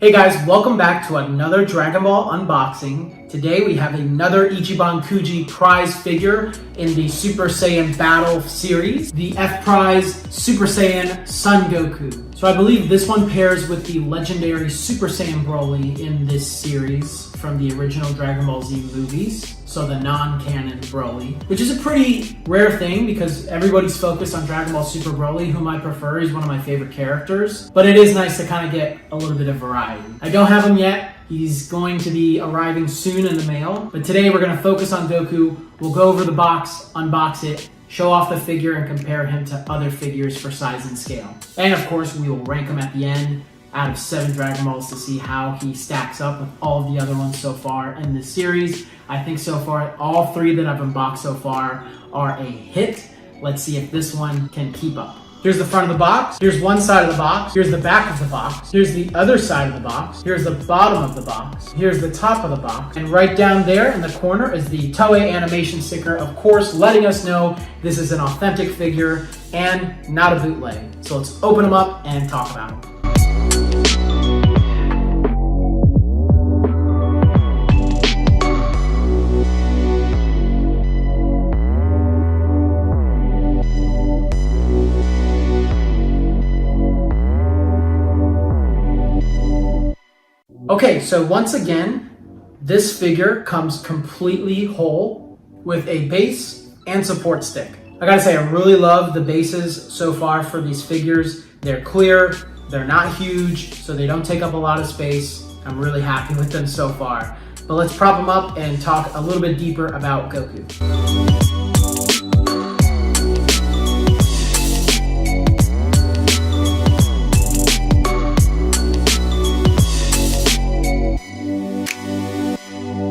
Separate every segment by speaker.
Speaker 1: Hey guys, welcome back to another Dragon Ball unboxing. Today we have another Ichiban Kuji prize figure in the Super Saiyan Battle series, the F Prize Super Saiyan Son Goku. So I believe this one pairs with the legendary Super Saiyan Broly in this series from the original Dragon Ball Z movies. So the non-canon Broly, which is a pretty rare thing because everybody's focused on Dragon Ball Super Broly, whom I prefer. He's one of my favorite characters, but it is nice to kind of get a little bit of variety. I don't have him yet. He's going to be arriving soon in the mail, but today we're going to focus on Goku. We'll go over the box, unbox it, show off the figure, and compare him to other figures for size and scale. And of course, we will rank him at the end out of 7 Dragon Balls to see how he stacks up with all of the other ones so far in this series. I think so far, all 3 that I've unboxed so far are a hit. Let's see if this one can keep up. Here's the front of the box. Here's one side of the box. Here's the back of the box. Here's the other side of the box. Here's the bottom of the box. Here's the top of the box. And right down there in the corner is the Toei animation sticker, of course, letting us know this is an authentic figure and not a bootleg. So let's open them up and talk about them. Okay, so once again, this figure comes completely whole with a base and support stick. I gotta say, I really love the bases so far for these figures. They're clear, they're not huge, so they don't take up a lot of space. I'm really happy with them so far. But let's prop them up and talk a little bit deeper about Goku.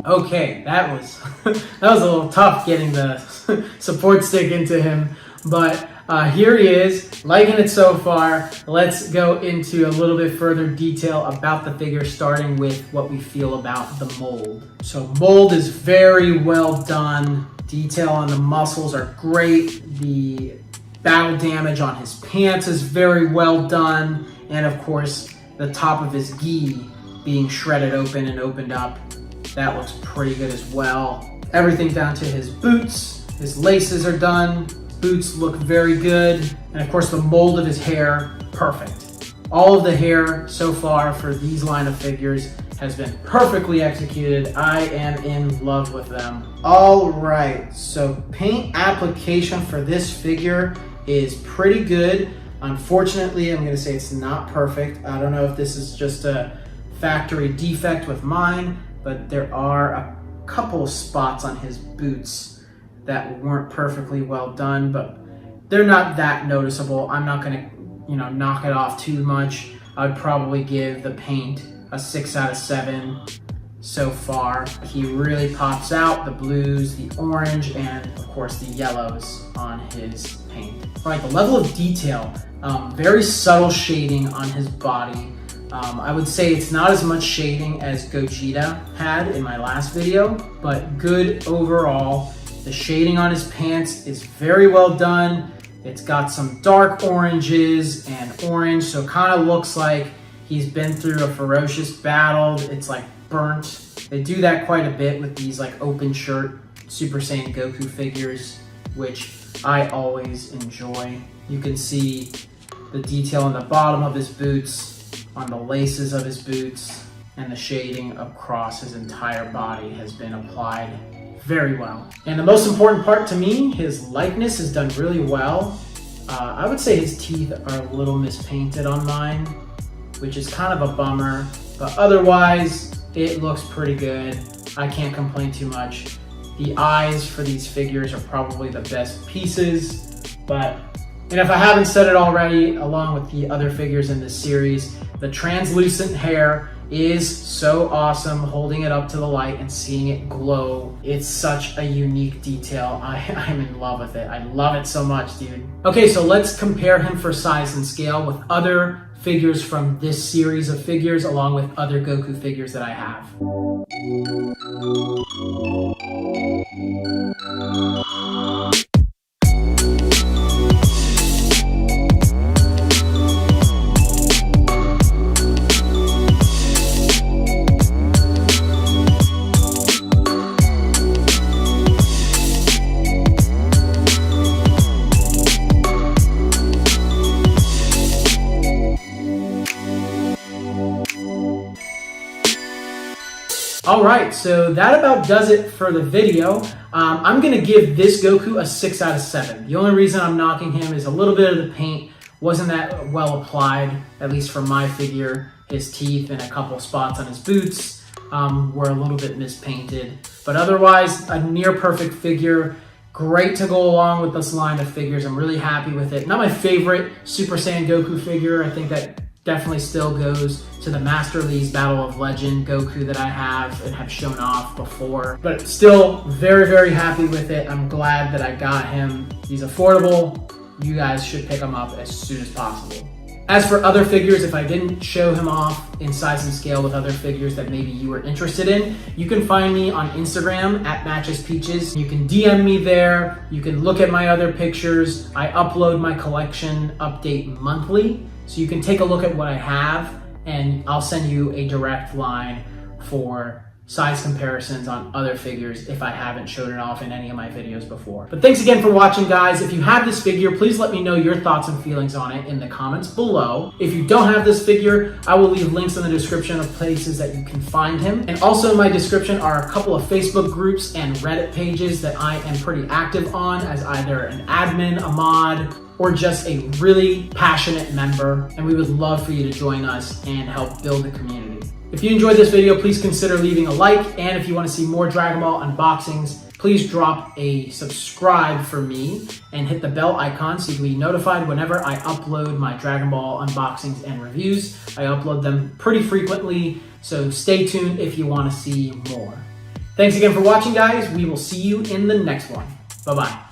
Speaker 1: Okay, that was a little tough getting the support stick into him, but here he is, liking it so far. Let's go into a little bit further detail about the figure, starting with what we feel about the mold. So mold is very well done. Detail on the muscles are great. The battle damage on his pants is very well done. And of course, the top of his gi being shredded open and opened up. That looks pretty good as well. Everything down to his boots. His laces are done. Boots look very good. And of course the mold of his hair, perfect. All of the hair so far for these line of figures has been perfectly executed. I am in love with them. All right, so paint application for this figure is pretty good. Unfortunately, I'm gonna say it's not perfect. I don't know if this is just a factory defect with mine, but there are a couple of spots on his boots that weren't perfectly well done, but they're not that noticeable. I'm not gonna, knock it off too much. I'd probably give the paint a 6 out of 7 so far. He really pops out, the blues, the orange, and of course the yellows on his paint. All right, the level of detail, very subtle shading on his body. I would say it's not as much shading as Gogeta had in my last video, but good overall. The shading on his pants is very well done. It's got some dark oranges and orange, so it kind of looks like he's been through a ferocious battle. It's like burnt. They do that quite a bit with these like open shirt Super Saiyan Goku figures, which I always enjoy. You can see the detail on the bottom of his boots, on the laces of his boots, and the shading across his entire body has been applied very well. And the most important part to me, his likeness is done really well. I would say his teeth are a little mispainted on mine, which is kind of a bummer, but otherwise it looks pretty good. I can't complain too much. The eyes for these figures are probably the best pieces, but if I haven't said it already, along with the other figures in this series, the translucent hair is so awesome, holding it up to the light and seeing it glow. It's such a unique detail. I'm in love with it. I love it so much, dude. Okay, so let's compare him for size and scale with other figures from this series of figures, along with other Goku figures that I have. All right, so that about does it for the video. I'm gonna give this Goku a 6 out of 7. The only reason I'm knocking him is a little bit of the paint wasn't that well applied, at least for my figure. His teeth and a couple spots on his boots were a little bit mispainted. But otherwise, a near perfect figure. Great to go along with this line of figures. I'm really happy with it. Not my favorite Super Saiyan Goku figure. I think that definitely still goes to the Master Lee's Battle of Legend Goku that I have and have shown off before. But still very, very happy with it. I'm glad that I got him. He's affordable. You guys should pick him up as soon as possible. As for other figures, if I didn't show him off in size and scale with other figures that maybe you were interested in, you can find me on Instagram at MatchesPeaches. You can DM me there. You can look at my other pictures. I upload my collection update monthly, so you can take a look at what I have, and I'll send you a direct line for size comparisons on other figures if I haven't showed it off in any of my videos before. But thanks again for watching, guys. If you have this figure, please let me know your thoughts and feelings on it in the comments below. If you don't have this figure, I will leave links in the description of places that you can find him. And also in my description are a couple of Facebook groups and Reddit pages that I am pretty active on as either an admin, a mod, or just a really passionate member. And we would love for you to join us and help build the community. If you enjoyed this video, please consider leaving a like, and if you want to see more Dragon Ball unboxings, please drop a subscribe for me and hit the bell icon so you can be notified whenever I upload my Dragon Ball unboxings and reviews. I upload them pretty frequently, so stay tuned if you want to see more. Thanks again for watching, guys. We will see you in the next one. Bye-bye.